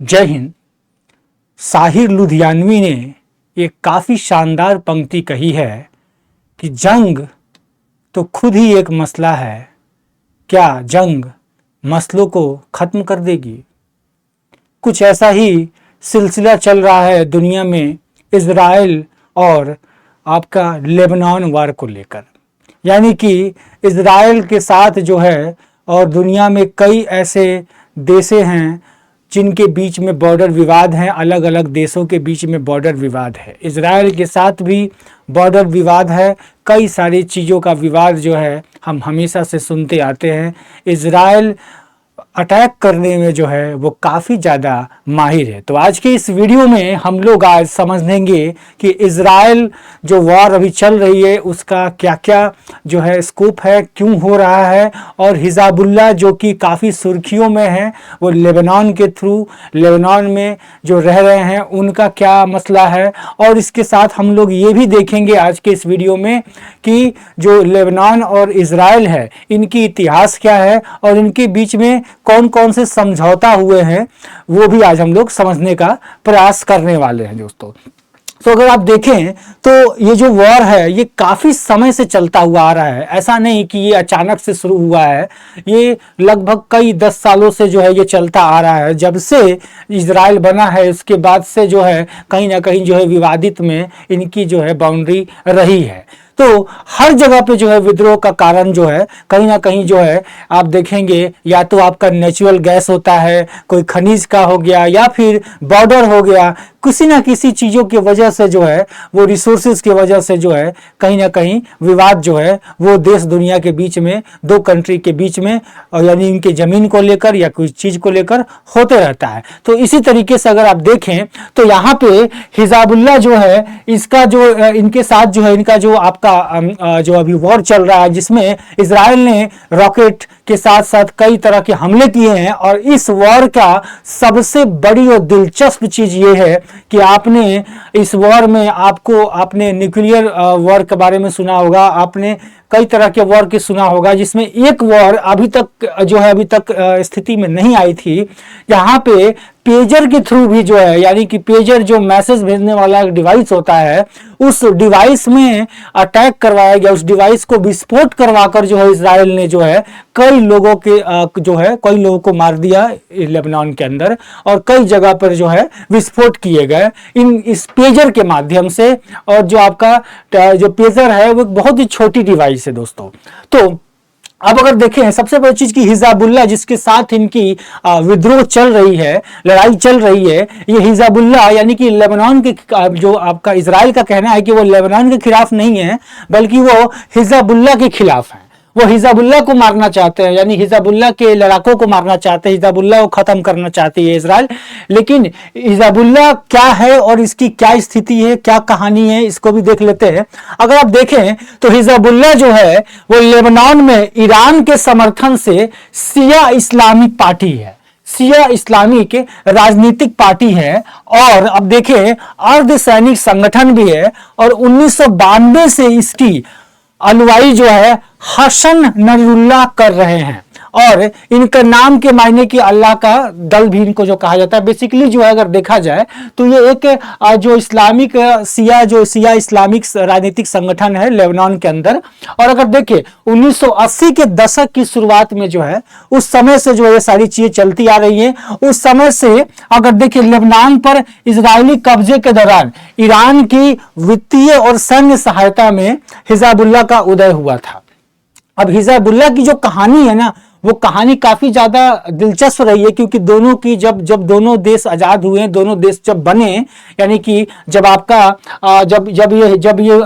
जय हिंद। साहिर लुधियानवी ने एक काफ़ी शानदार पंक्ति कही है कि जंग तो खुद ही एक मसला है, क्या जंग मसलों को ख़त्म कर देगी। कुछ ऐसा ही सिलसिला चल रहा है दुनिया में इज़राइल और आपका लेबनान वार को लेकर, यानी कि इज़राइल के साथ जो है और दुनिया में कई ऐसे देश हैं जिनके बीच में बॉर्डर विवाद हैं। अलग अलग देशों के बीच में बॉर्डर विवाद है, इज़राइल के साथ भी बॉर्डर विवाद है। कई सारी चीज़ों का विवाद जो है हम हमेशा से सुनते आते हैं। इज़राइल अटैक करने में जो है वो काफ़ी ज़्यादा माहिर है। तो आज के इस वीडियो में हम लोग आज समझेंगे कि इज़राइल जो वॉर अभी चल रही है उसका क्या क्या जो है स्कोप है, क्यों हो रहा है, और हिज़ाबुल्लाह जो कि काफ़ी सुर्खियों में है, वो लेबनान के थ्रू लेबनान में जो रह रहे हैं उनका क्या मसला है। और इसके साथ हम लोग ये भी देखेंगे आज के इस वीडियो में कि जो लेबनान और इज़राइल है इनकी इतिहास क्या है और इनके बीच में कौन कौन से समझौता हुए हैं वो भी आज हम लोग समझने का प्रयास करने वाले हैं दोस्तों। तो अगर आप देखें तो ये जो वॉर है ये काफ़ी समय से चलता हुआ आ रहा है। ऐसा नहीं कि ये अचानक से शुरू हुआ है, ये लगभग कई 10 सालों से जो है ये चलता आ रहा है। जब से इजराइल बना है उसके बाद से जो है कहीं ना कहीं जो है विवादित में इनकी जो है बाउंड्री रही है। तो हर जगह पे जो है विद्रोह का कारण जो है कहीं ना कहीं जो है आप देखेंगे या तो आपका नेचुरल गैस होता है, कोई खनिज का हो गया, या फिर बॉर्डर हो गया, किसी ना किसी चीज़ों की वजह से जो है वो रिसोर्सेज की वजह से जो है कहीं ना कहीं विवाद जो है वो देश दुनिया के बीच में, दो कंट्री के बीच में, और यानी इनके ज़मीन को लेकर या कोई चीज़ को लेकर होते रहता है। तो इसी तरीके से अगर आप देखें तो यहाँ पे हिज़ाबुल्लाह जो है इसका जो इनके साथ जो है इनका जो आपका जो अभी वॉर चल रहा है जिसमें इजराइल ने रॉकेट के साथ साथ कई तरह के हमले किए हैं। और इस वॉर का सबसे बड़ी और दिलचस्प चीज ये है कि आपने इस वॉर में आपने न्यूक्लियर वॉर के बारे में सुना होगा, आपने कई तरह के वॉर की सुना होगा, जिसमें एक वॉर अभी तक स्थिति में नहीं आई थी। यहाँ पे पेजर के थ्रू भी जो है, यानी कि पेजर जो मैसेज भेजने वाला एक डिवाइस होता है, उस डिवाइस में अटैक करवाया गया, उस डिवाइस को विस्फोट करवाकर जो है इजराइल ने जो है कई लोगों को मार दिया लेबनान के अंदर, और कई जगह पर जो है विस्फोट किए गए इस पेजर के माध्यम से। और जो आपका जो पेजर है वो बहुत ही छोटी डिवाइस है दोस्तों। तो अब अगर देखें सबसे बड़ी चीज की हिज़ाबुल्लाह जिसके साथ इनकी विद्रोह चल रही है, लड़ाई चल रही है, ये हिज़ाबुल्लाह यानी कि लेबनान के जो आपका इजराइल का कहना है कि वो लेबनान के खिलाफ नहीं है बल्कि वो हिज़ाबुल्लाह के खिलाफ है। वो हिज़ाबुल्लाह को मारना चाहते हैं, यानी हिज़ाबुल्लाह के लड़ाकों को मारना चाहते हैं, हिज़ाबुल्लाह को खत्म करना चाहती है इजराइल। लेकिन हिज़ाबुल्लाह क्या है और इसकी क्या स्थिति है, क्या कहानी है, इसको भी देख लेते हैं। अगर आप देखें तो हिज़ाबुल्लाह जो है वो लेबनान में ईरान के समर्थन से शिया इस्लामिक पार्टी है, शिया इस्लामिक राजनीतिक पार्टी है। और अब देखें अर्धसैनिक संगठन भी है, और 1992 से इसकी अलवाई जो है हसन नसरुल्लाह कर रहे हैं। और इनका नाम के मायने की अल्लाह का दल भी इनको जो कहा जाता है। बेसिकली जो है अगर देखा जाए तो ये एक जो इस्लामिक शिया इस्लामिक राजनीतिक संगठन है लेबनान के अंदर। और अगर देखें 1980 के दशक की शुरुआत में जो है उस समय से जो है ये सारी चीजें चलती आ रही है। उस समय से अगर देखें लेबनान पर इजरायली कब्जे के दौरान ईरान की वित्तीय और सैन्य सहायता में हिज़ाबुल्लाह का उदय हुआ था। अब हिज़ाबुल्लाह की जो कहानी है ना वो कहानी काफी ज्यादा दिलचस्प रही है, क्योंकि दोनों की जब दोनों देश आजाद हुए, दोनों देश जब बने, यानी कि जब आपका जब ये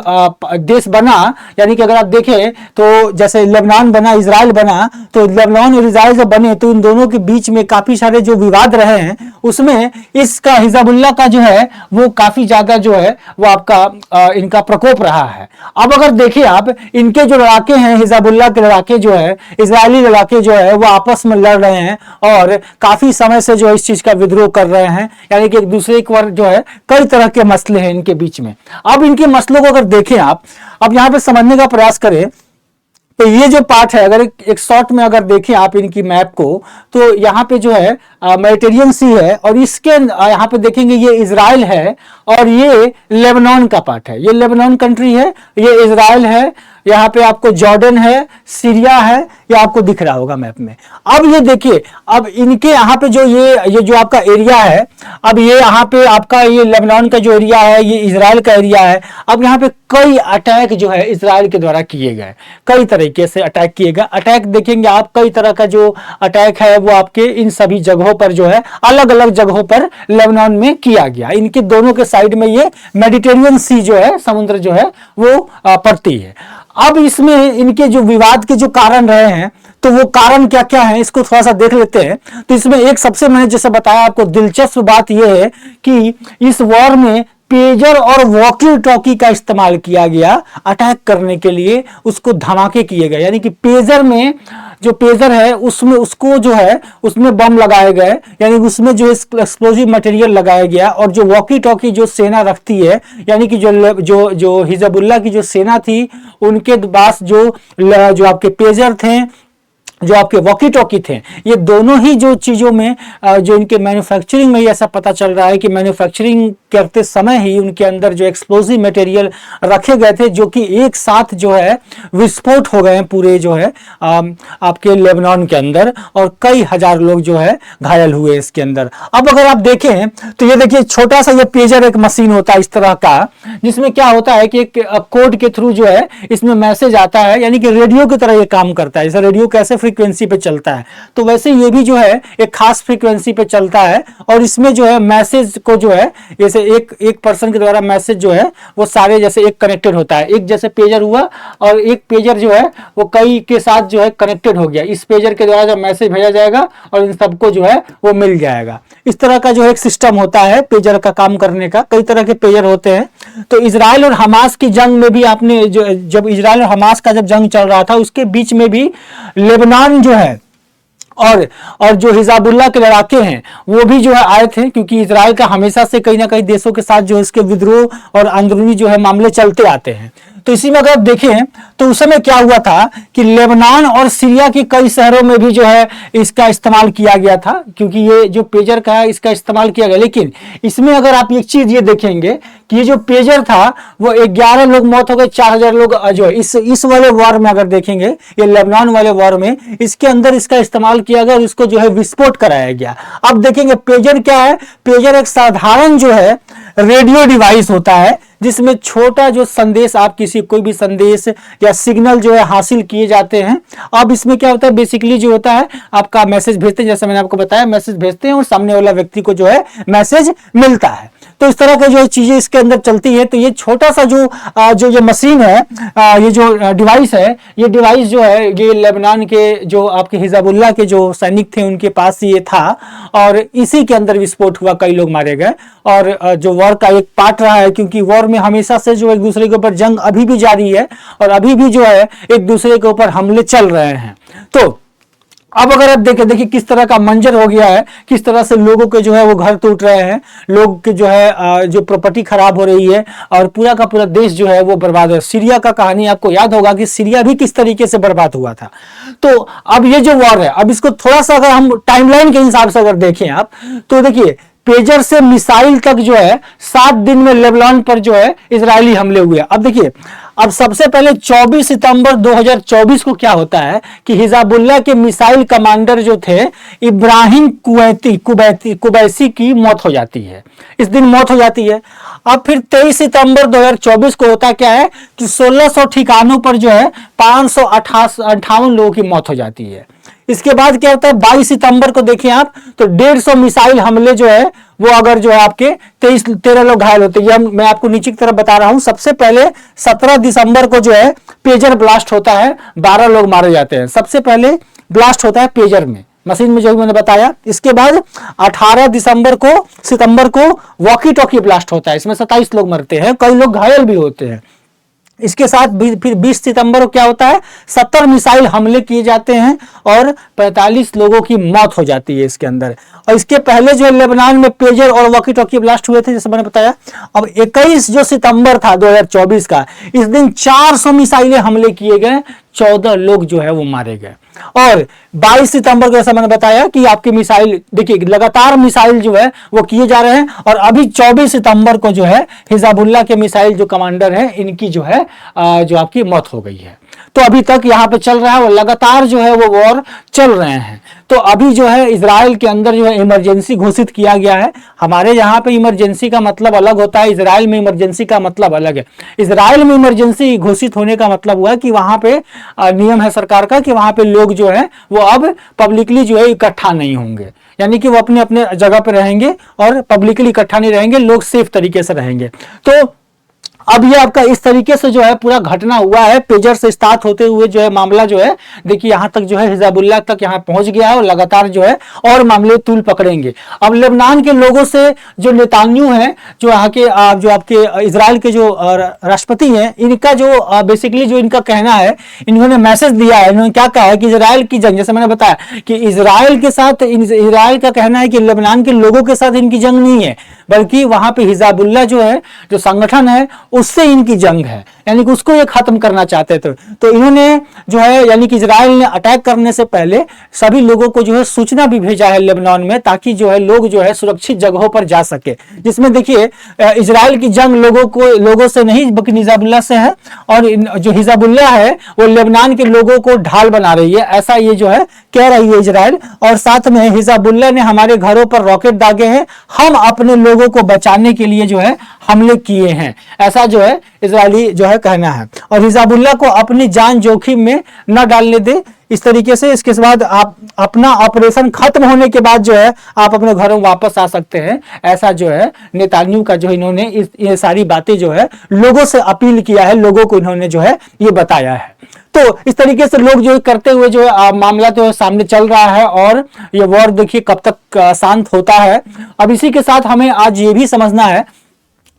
देश बना, यानी कि अगर आप देखें तो जैसे लेबनान बना, इजराइल बना, तो लेबनान और इजराइल जब बने तो इन दोनों के बीच में काफी सारे जो विवाद रहे हैं उसमें इसका हिज़ाबुल्लाह का जो है वो काफी ज्यादा जो है वो आपका इनका प्रकोप रहा है। अब अगर देखिए आप इनके जो लड़ाके हैं, हिज़ाबुल्लाह के लड़ाके जो है, इजरायली लड़ाके जो है वो आपस में लड़ रहे हैं और काफी समय से जो इस चीज का विद्रोह कर रहे हैं, यानी कि एक दूसरे पर जो है कई तरह के मसले हैं इनके बीच में। अब इनके मसलों को अगर देखें आप, अब यहां पे समझने का प्रयास करें तो ये जो पार्ट है, अगर एक शॉर्ट में अगर देखें आप इनकी मैप को, तो यहाँ पे जो है मेडिटेरियन सी है, और इसके यहाँ पे देखेंगे ये इजराइल है, और ये लेबनान का पार्ट है, ये लेबनान कंट्री है, ये इजराइल है, यहाँ पे आपको जॉर्डन है, सीरिया है, ये आपको दिख रहा होगा मैप में। अब ये देखिए, अब इनके यहाँ पे जो ये जो आपका एरिया है, अब ये यहाँ पे आपका ये लेबनान का जो एरिया है, ये इजराइल का एरिया है। अब यहाँ पे कई अटैक जो है इजराइल के द्वारा किए गए, कई तरीके से अटैक किए गए। अटैक देखेंगे आप, कई तरह का जो अटैक है वो आपके इन सभी जगहों पर जो है, अलग अलग जगहों पर लेबनान में किया गया। इनके दोनों के साइड में ये मेडिटेरियन सी जो है, समुद्र जो है वो पड़ती है। अब इसमें इनके जो विवाद के जो कारण रहे हैं, तो वो कारण क्या क्या है इसको थोड़ा सा देख लेते हैं। तो इसमें एक सबसे मैंने जैसे बताया आपको दिलचस्प बात यह है कि इस वॉर में पेजर और वॉकी टॉकी का इस्तेमाल किया गया अटैक करने के लिए, उसको धमाके किए गए। यानी कि पेजर में जो पेजर है उसमें उसको जो है उसमें बम लगाए गए, यानी उसमें जो एक्सप्लोजिव मटेरियल लगाया गया। और जो वॉकी टॉकी जो सेना रखती है, यानी कि जो हिजबुल्लाह की जो सेना थी, उनके पास जो आपके पेजर थे, जो आपके वॉकी टॉकी थे, ये दोनों ही जो चीज़ों में जो इनके मैन्युफैक्चरिंग में ऐसा पता चल रहा है कि मैन्युफैक्चरिंग करते समय ही उनके अंदर जो एक्सप्लोजिव मटेरियल रखे गए थे, जो कि एक साथ जो है विस्फोट हो गए हैं पूरे जो है आपके लेबनान के अंदर, और कई हजार लोग जो है घायल हुए इसके अंदर। अब अगर आप देखें तो ये देखिए, छोटा सा ये पेजर एक मशीन होता है इस तरह का, जिसमें क्या होता है कि एक कोड के थ्रू जो है इसमें मैसेज आता है, यानी कि रेडियो की तरह ये काम करता है। जैसे रेडियो कैसे फ्रीक्वेंसी पे चलता है, तो वैसे ये भी जो है एक खास फ्रीक्वेंसी पे चलता है, और इसमें जो है मैसेज को जो है जैसे एक पर्सन के द्वारा मैसेज जो है वो सारे जैसे एक कनेक्टेड होता है। एक जैसे पेजर हुआ, और एक पेजर जो है वो कई के साथ जो है कनेक्टेड हो गया। इस पेजर के द्वारा जब मैसेज भेजा जाएगा और इन सबको जो है वो मिल जाएगा। इस तरह का जो एक सिस्टम होता है पेजर का काम करने का। कई तरह के पेजर होते हैं। तो इजराइल और हमास की जंग में भी आपने जब इजराइल और हमास का जब जंग चल रहा था, उसके बीच में भी लेबनान जो है और जो हिजबुल्लाह के लड़ाके हैं वो भी जो है आए थे, क्योंकि इजराइल का हमेशा से कई ना कई देशों के साथ जो इसके विद्रोह और अंदरूनी जो है मामले चलते आते हैं। तो इसी में अगर आप देखें तो उस समय क्या हुआ था कि लेबनान और सीरिया के कई शहरों में भी जो है इसका इस्तेमाल किया गया था, क्योंकि ये जो पेजर का है इसका इस्तेमाल किया गया। लेकिन इसमें अगर आप एक चीज ये देखेंगे कि ये जो पेजर था वो 11 लोग मौत हो गए, 4000 लोग जो है इस वाले वॉर में अगर देखेंगे, ये लेबनान वाले वॉर में इसके अंदर इसका इस्तेमाल किया गया और इसको जो है विस्फोट कराया गया। अब देखेंगे पेजर क्या है। पेजर एक साधारण जो है रेडियो डिवाइस होता है, जिसमें छोटा जो संदेश आप किसी कोई भी संदेश या सिग्नल जो है हासिल किए जाते हैं। अब इसमें क्या होता है, बेसिकली जो होता है आपका मैसेज भेजते हैं, जैसे मैंने आपको बताया मैसेज भेजते हैं और सामने वाला व्यक्ति को जो है मैसेज मिलता है। तो इस तरह के जो चीजें इसके अंदर चलती है। तो ये छोटा सा जो ये मशीन है, ये जो डिवाइस है, ये डिवाइस जो है ये लेबनान के जो आपके हिजबुल्लाह के जो सैनिक थे उनके पास ये था, और इसी के अंदर विस्फोट हुआ, कई लोग मारे गए। और जो वॉर का एक पार्ट रहा है, क्योंकि वॉर में हमेशा से जो एक दूसरे के ऊपर जंग अभी भी जारी है, और अभी भी जो है एक दूसरे के ऊपर हमले चल रहे हैं। तो अब अगर आप देखिए किस तरह का मंजर हो गया है, किस तरह से लोगों के जो है वो घर टूट रहे हैं, लोग के जो है जो प्रॉपर्टी खराब हो रही है, और पूरा का पूरा देश जो है वो बर्बाद है। सीरिया का कहानी आपको याद होगा कि सीरिया भी किस तरीके से बर्बाद हुआ था। तो अब ये जो वॉर है, अब इसको थोड़ा सा अगर हम टाइमलाइन के हिसाब से अगर देखें आप, तो देखिए पेजर से मिसाइल तक जो है 7 दिन में लेबनान पर जो है इजरायली हमले हुए। अब देखिए, अब सबसे पहले 24 सितंबर 2024 को क्या होता है कि हिजबुल्लाह के मिसाइल कमांडर जो थे इब्राहिम कुबैसी की मौत हो जाती है। इस दिन मौत हो जाती है। अब फिर 23 सितंबर 2024 को होता क्या है कि 1600 ठिकानों पर जो है 558 लोगों की मौत हो जाती है। इसके बाद क्या होता है 22 सितंबर को देखिए आप, तो 150 मिसाइल हमले जो है वो अगर जो है आपके 13 लोग घायल होते हैं। मैं आपको नीचे की तरफ बता रहा हूं। सबसे पहले 17 दिसंबर को जो है पेजर ब्लास्ट होता है, 12 लोग मारे जाते हैं। सबसे पहले ब्लास्ट होता है पेजर में, मशीन में, जो मैंने बताया। इसके बाद 18 सितंबर को वॉकी टॉकी ब्लास्ट होता है, इसमें 27 लोग मरते हैं, कई लोग घायल भी होते हैं। इसके साथ फिर 20 सितंबर को क्या होता है, 70 मिसाइल हमले किए जाते हैं और 45 लोगों की मौत हो जाती है इसके अंदर। और इसके पहले जो लेबनान में पेजर और वॉकी टॉकी ब्लास्ट हुए थे, जैसे मैंने बताया। अब 21 जो सितंबर था 2024 का, इस दिन 400 मिसाइलें हमले किए गए, 14 लोग जो है वो मारे गए। और 22 सितंबर को जैसा मैंने बताया कि आपकी मिसाइल, देखिए लगातार मिसाइल जो है वो किए जा रहे हैं, और अभी 24 सितंबर को जो है हिजबुल्लाह के मिसाइल जो कमांडर हैं इनकी जो है जो आपकी मौत हो गई है। तो अभी तक यहाँ पे चल रहा है, वो लगातार जो है वो वॉर चल रहे हैं। तो अभी जो है इजराइल के अंदर जो है इमरजेंसी घोषित किया गया है। हमारे यहाँ पे इमरजेंसी का मतलब अलग होता है, इजराइल में इमरजेंसी का मतलब अलग है। इजराइल में इमरजेंसी घोषित होने का मतलब हुआ कि वहां पे नियम है सरकार का कि वहां पे लोग जो है वो अब पब्लिकली जो है इकट्ठा नहीं होंगे, यानी कि वो अपने अपने जगह पे रहेंगे और पब्लिकली इकट्ठा नहीं रहेंगे, लोग सेफ तरीके से रहेंगे। तो अब ये आपका इस तरीके से जो है पूरा घटना हुआ है, पेजर से स्टार्ट होते हुए जो है मामला जो है देखिए यहाँ तक जो है हिजबुल्लाह तक यहाँ पहुंच गया है, और लगातार जो है और मामले तूल पकड़ेंगे। अब लेबनान के लोगों से जो नेतान्याहू हैं, जो यहाँ के जो आपके इजराइल के जो राष्ट्रपति हैं, इनका जो बेसिकली जो इनका कहना है, इन्होंने मैसेज दिया है। इन्होंने क्या कहा है कि इजराइल की जंग, जैसे मैंने बताया कि इजराइल के साथ, इजराइल का कहना है कि लेबनान के लोगों के साथ इनकी जंग नहीं है, बल्कि वहां पे हिजबुल्लाह जो है जो संगठन है उससे इनकी जंग है, यानी कि उसको ये खत्म करना चाहते थे। तो इन्होंने जो है यानी कि इजराइल ने अटैक करने से पहले सभी लोगों को जो है सूचना भी भेजा है लेबनान में, ताकि जो है लोग जो है सुरक्षित जगहों पर जा सके। जिसमें देखिए इजराइल की जंग लोगों से नहीं बल्कि हिजबुल्लाह से है, और जो हिजबुल्लाह है वो लेबनान के लोगों को ढाल बना रही है, ऐसा ये जो है कह रही है इजराइल। और साथ में हिजबुल्लाह ने हमारे घरों पर रॉकेट दागे हैं, हम अपने लोगों को बचाने के लिए जो है हमले किए हैं, ऐसा जो है इजरायली जो है कहना है। और हिजबुल्लाह को अपनी जान जोखिम में न डालने दे, इस तरीके से इसके बाद आप अपना ऑपरेशन खत्म होने के बाद जो है आप अपने घरों वापस आ सकते हैं, ऐसा जो है नेतान्याहू का जो इन्होंने ये सारी बातें जो है लोगों से अपील किया है, लोगों को इन्होंने जो है ये बताया है। तो इस तरीके से लोग जो करते हुए जो है मामला तो सामने चल रहा है, और ये वॉर देखिए कब तक शांत होता है। अब इसी के साथ हमें आज ये भी समझना है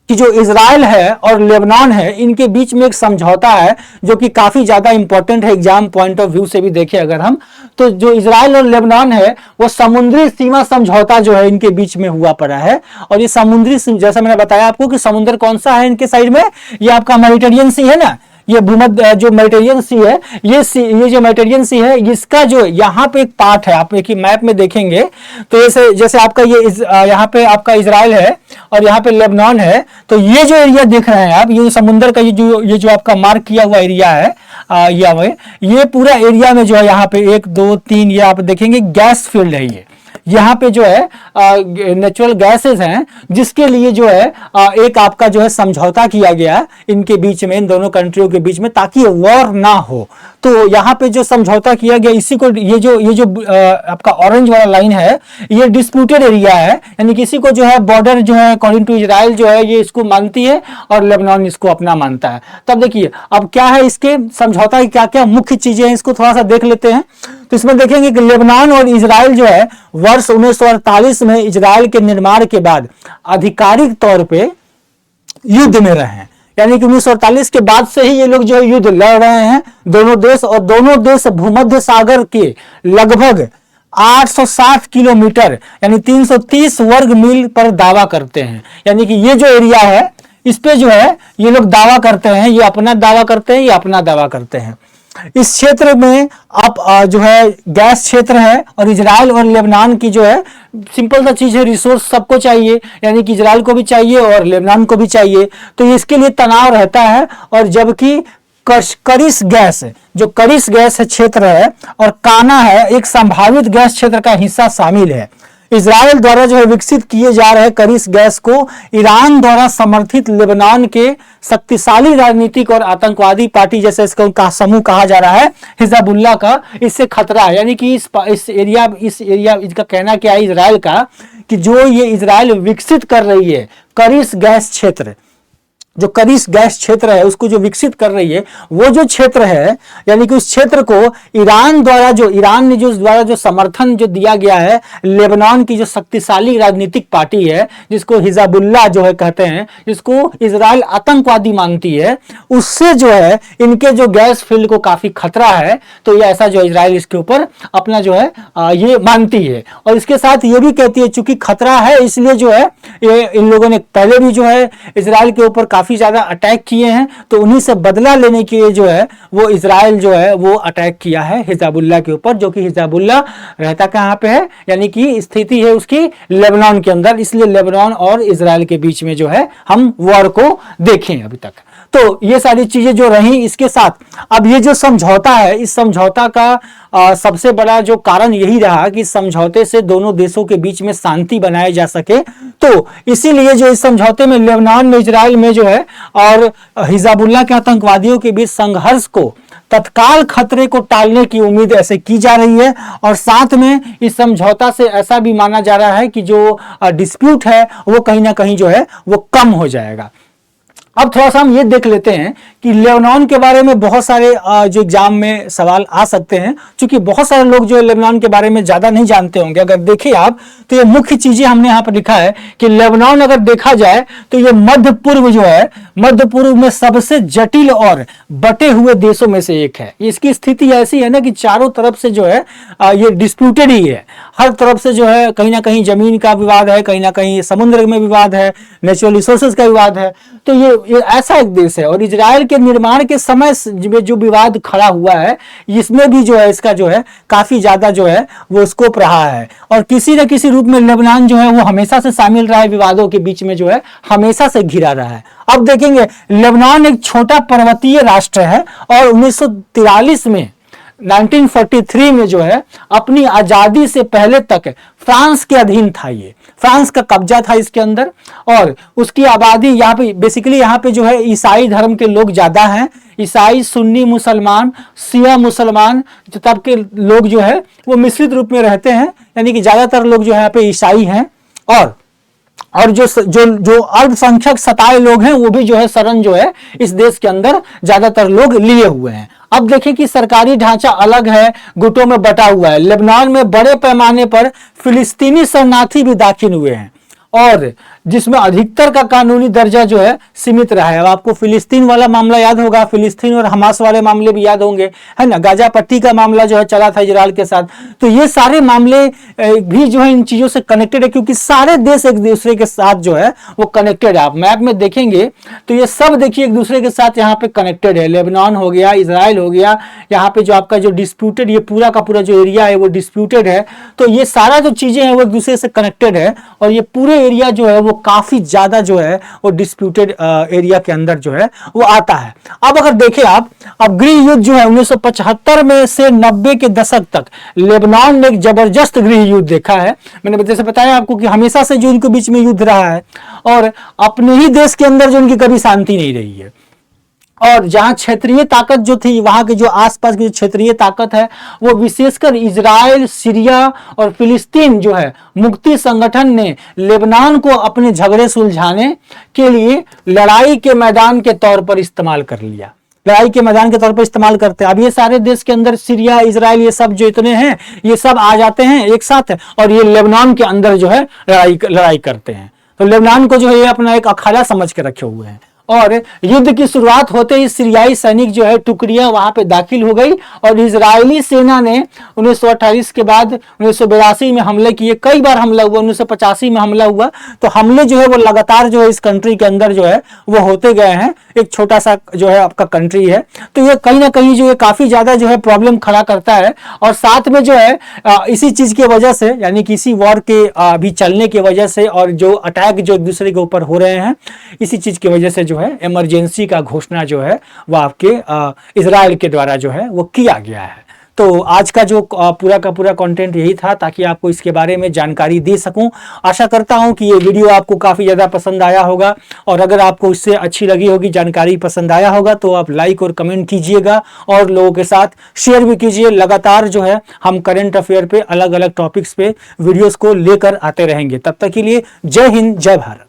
कि जो इजराइल है और लेबनान है, इनके बीच में एक समझौता है जो कि काफी ज्यादा इंपॉर्टेंट है एग्जाम पॉइंट ऑफ व्यू से भी देखें अगर हम, तो जो इजराइल और लेबनान है वो समुद्री सीमा समझौता जो है इनके बीच में हुआ पड़ा है। और ये समुद्री, जैसा मैंने बताया आपको कि समुद्र कौन सा है इनके साइड में, ये आपका मेडिटेरियन सी है ना, ये भूमध्य जो मेडिटेरियन सी है, ये जो मेडिटेरियन सी है, इसका जो यहाँ पे एक पार्ट है, आप एक मैप में देखेंगे तो जैसे आपका ये यहाँ पे आपका इजराइल है और यहाँ पे लेबनान है, तो ये जो एरिया देख रहे हैं आप, ये समुद्र का ये जो आपका मार्क किया हुआ एरिया है, ये पूरा एरिया में जो है यहाँ पे 1 2 3 ये आप देखेंगे गैस फील्ड है। ये यहाँ पे जो है नेचुरल गैसेस हैं, जिसके लिए जो है एक आपका जो है समझौता किया गया इनके बीच में, इन दोनों कंट्रियों के बीच में, ताकि वॉर ना हो। तो यहाँ पे जो समझौता किया गया, इसी को ये जो आपका ऑरेंज वाला लाइन है, ये डिस्प्यूटेड एरिया है, यानी किसी को जो है बॉर्डर जो है अकॉर्डिंग टू इजराइल जो है ये इसको मानती है और लेबनान इसको अपना मानता है। तब देखिए अब क्या है इसके समझौता की क्या क्या मुख्य चीजें हैं, इसको थोड़ा सा देख लेते हैं। तो इसमें देखेंगे कि लेबनान और इजराइल जो है वर्ष 1948 में इजराइल के निर्माण के बाद आधिकारिक तौर पे युद्ध में रहे हैं, यानी कि 1948 के बाद से ही ये लोग जो है युद्ध लड़ रहे हैं दोनों देश, और दोनों देश भूमध्य सागर के लगभग 860 किलोमीटर यानी 330 वर्ग मील पर दावा करते हैं। यानी कि ये जो एरिया है इस पे जो है ये लोग दावा करते हैं, ये अपना दावा करते हैं, ये अपना दावा करते हैं। इस क्षेत्र में आप जो है गैस क्षेत्र है, और इजराइल और लेबनान की जो है सिंपल सा चीज है, रिसोर्स सबको चाहिए, यानी कि इजराइल को भी चाहिए और लेबनान को भी चाहिए, तो इसके लिए तनाव रहता है। और जबकि करिस गैस, जो करिस गैस क्षेत्र है और काना है, एक संभावित गैस क्षेत्र का हिस्सा शामिल है। इजराइल द्वारा जो है विकसित किए जा रहे करिस गैस को ईरान द्वारा समर्थित लेबनान के शक्तिशाली राजनीतिक और आतंकवादी पार्टी, जैसे इसका समूह कहा जा रहा है हिजबुल्लाह का, इससे खतरा है। यानी कि इस एरिया इसका कहना क्या है इजराइल का, कि जो ये इजराइल विकसित कर रही है करिस गैस क्षेत्र, जो करिस गैस क्षेत्र है उसको जो विकसित कर रही है, वो जो क्षेत्र है, यानी कि उस क्षेत्र को ईरान ने जो समर्थन जो दिया गया है लेबनान की जो शक्तिशाली राजनीतिक पार्टी है, जिसको हिजबुल्लाह जो है कहते हैं, जिसको इजराइल आतंकवादी मानती है, उससे जो है इनके जो गैस फील्ड को काफी खतरा है। तो ये ऐसा जो इजराइल इसके ऊपर अपना जो है ये मानती है, और इसके साथ ये भी कहती है चूंकि खतरा है इसलिए जो है ये इन लोगों ने पहले भी जो है इजराइल के ऊपर काफी काफ़ी ज़्यादा अटैक किए हैं, तो उन्हीं से बदला लेने के लिए जो है वो इजराइल जो है वो अटैक किया है हिजबुल्लाह के ऊपर, जो कि हिजबुल्लाह रहता कहाँ पे है, यानी कि स्थिति है उसकी लेबनान के अंदर। इसलिए लेबनान और इजराइल के बीच में जो है हम वॉर को देखें अभी तक। तो ये सारी चीजें जो रही, इसके साथ अब ये जो समझौता है, इस समझौता का सबसे बड़ा जो कारण यही रहा कि समझौते से दोनों देशों के बीच में शांति बनाए जा सके। तो इसीलिए जो इस समझौते में लेबनान में, इजराइल में जो है और हिजबुल्लाह के आतंकवादियों के बीच संघर्ष को तत्काल खतरे को टालने की उम्मीद ऐसे की जा रही है। और साथ में इस समझौता से ऐसा भी माना जा रहा है कि जो डिस्प्यूट है वो कहीं ना कहीं जो है वो कम हो जाएगा। अब थोड़ा सा हम ये देख लेते हैं कि लेबनान के बारे में बहुत सारे जो एग्जाम में सवाल आ सकते हैं, क्योंकि बहुत सारे लोग जो लेबनान के बारे में ज़्यादा नहीं जानते होंगे। अगर देखिए आप तो ये मुख्य चीज़ें हमने यहाँ पर लिखा है कि लेबनान अगर देखा जाए तो ये मध्य पूर्व जो है, मध्य पूर्व में सबसे जटिल और बटे हुए देशों में से एक है। इसकी स्थिति ऐसी है ना कि चारों तरफ से जो है ये डिस्प्यूटेड ही है। हर तरफ से जो है कहीं ना कहीं जमीन का विवाद है, कहीं ना कहीं समुद्र में विवाद है, नेचुरल रिसोर्सेज का विवाद है। तो ये ऐसा एक देश है। और इजराइल के निर्माण के समय में जो विवाद खड़ा हुआ है, इसमें भी जो है इसका जो है काफी ज्यादा जो है वो स्कोप रहा है। और किसी न किसी रूप में लेबनान जो है वो हमेशा से शामिल रहा है, विवादों के बीच में जो है हमेशा से घिरा रहा है। अब देखेंगे लेबनान एक छोटा पर्वतीय राष्ट्र है और 1943 में 1943 में जो है अपनी आजादी से पहले तक फ्रांस के अधीन था। ये फ्रांस का कब्जा था इसके अंदर। और उसकी आबादी यहाँ पे बेसिकली यहाँ पे जो है ईसाई धर्म के लोग ज्यादा हैं। ईसाई, सुन्नी मुसलमान, शिया मुसलमान तब के लोग जो है वो मिश्रित रूप में रहते हैं, यानी कि ज्यादातर लोग जो है यहाँ पे ईसाई हैं। और जो अल्पसंख्यक सताए लोग हैं वो भी जो है शरण जो है इस देश के अंदर ज्यादातर लोग लिए हुए हैं। अब देखिए कि सरकारी ढांचा अलग है, गुटों में बटा हुआ है। लेबनान में बड़े पैमाने पर फिलिस्तीनी शरणार्थी भी दाखिल हुए हैं और जिसमें अधिकतर का कानूनी दर्जा जो है सीमित रहा है। अब आपको फिलिस्तीन वाला मामला याद होगा, फिलिस्तीन और हमास वाले मामले भी याद होंगे, है ना। गाजा पट्टी का मामला जो है चला था इजराइल के साथ। तो ये सारे मामले भी जो है इन चीजों से कनेक्टेड है, क्योंकि सारे देश एक दूसरे के साथ जो है वो कनेक्टेड है। आप मैप में देखेंगे तो ये सब देखिए एक दूसरे के साथ यहाँ पे कनेक्टेड है। लेबनान हो गया, इजराइल हो गया, यहाँ पे जो आपका जो डिस्प्यूटेड ये पूरा का पूरा जो एरिया है वो डिस्प्यूटेड है। तो ये सारा जो चीजें हैं वो एक दूसरे से कनेक्टेड है और ये पूरे एरिया जो है वो काफी ज्यादा जो है वो डिस्प्यूटेड एरिया के अंदर जो है वो आता है। अब अगर देखें आप, अब गृह युद्ध जो है 1975 में से 90 के दशक तक लेबनान ने एक जबरदस्त गृह युद्ध देखा है। मैंने जैसे बताया आपको कि हमेशा से जो इनके बीच में युद्ध रहा है और अपने ही देश के अंदर जो इनकी कभी शांति नहीं रही है। और जहां क्षेत्रीय ताकत जो थी, वहां के जो आसपास की जो क्षेत्रीय ताकत है वो विशेषकर इजराइल, सीरिया और फिलिस्तीन जो है मुक्ति संगठन ने लेबनान को अपने झगड़े सुलझाने के लिए लड़ाई के मैदान के तौर पर इस्तेमाल कर लिया। लड़ाई के मैदान के तौर पर इस्तेमाल करते हैं। अब ये सारे देश के अंदर सीरिया, इजराइल, ये सब जो इतने हैं ये सब आ जाते हैं एक साथ और ये लेबनान के अंदर जो है लड़ाई करते हैं। तो लेबनान को जो है ये अपना एक अखाड़ा समझ के रखे हुए हैं। और युद्ध की शुरुआत होते ही सीरियाई सैनिक जो है टुकड़ियां वहां पे दाखिल हो गई और इजरायली सेना ने 1928 के बाद 1982 में हमले किए। कई बार हमला हुआ, 1985 में हमला हुआ। तो हमले जो है वो लगातार जो है इस कंट्री के अंदर जो है वो होते गए हैं। एक छोटा सा जो है आपका कंट्री है, तो ये कहीं ना कहीं जो है काफी ज्यादा जो है प्रॉब्लम खड़ा करता है। और साथ में जो है इसी चीज की वजह से, यानी कि इसी वॉर के अभी चलने की वजह से और जो अटैक जो एक दूसरे के ऊपर हो रहे हैं, इसी चीज की वजह से जो है इमरजेंसी का घोषणा जो है वो आपके इजराइल के द्वारा जो है वो किया गया है। तो आज का जो पूरा का पूरा कंटेंट यही था, ताकि आपको इसके बारे में जानकारी दे सकूं। आशा करता हूं कि ये वीडियो आपको काफ़ी ज़्यादा पसंद आया होगा और अगर आपको इससे अच्छी लगी होगी, जानकारी पसंद आया होगा, तो आप लाइक और कमेंट कीजिएगा और लोगों के साथ शेयर भी कीजिए। लगातार जो है हम करंट अफेयर पे अलग अलग टॉपिक्स पे वीडियोज़ को लेकर आते रहेंगे। तब तक के लिए जय हिंद, जय भारत।